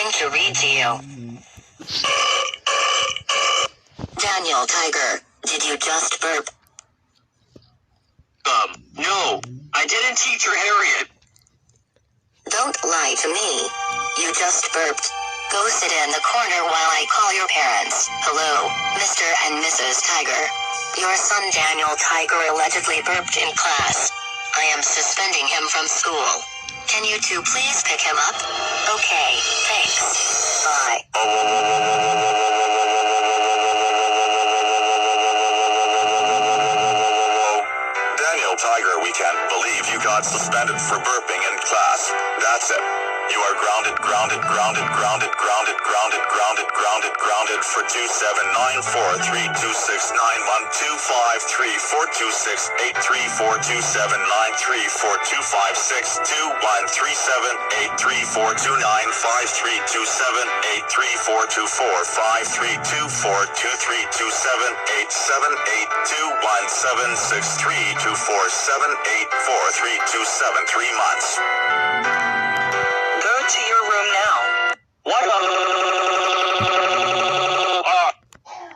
going to read to you. Daniel Tiger, did you just burp? No. I didn't, Teacher Harriet. Don't lie to me. You just burped. Go sit in the corner while I call your parents. Hello, Mr. and Mrs. Tiger. Your son Daniel Tiger allegedly burped in class. I am suspending him from school. Can you two please pick him up? Okay, thanks. Bye. Daniel Tiger, we can't believe you got suspended for burping in class. That's it. You are grounded for 3 months.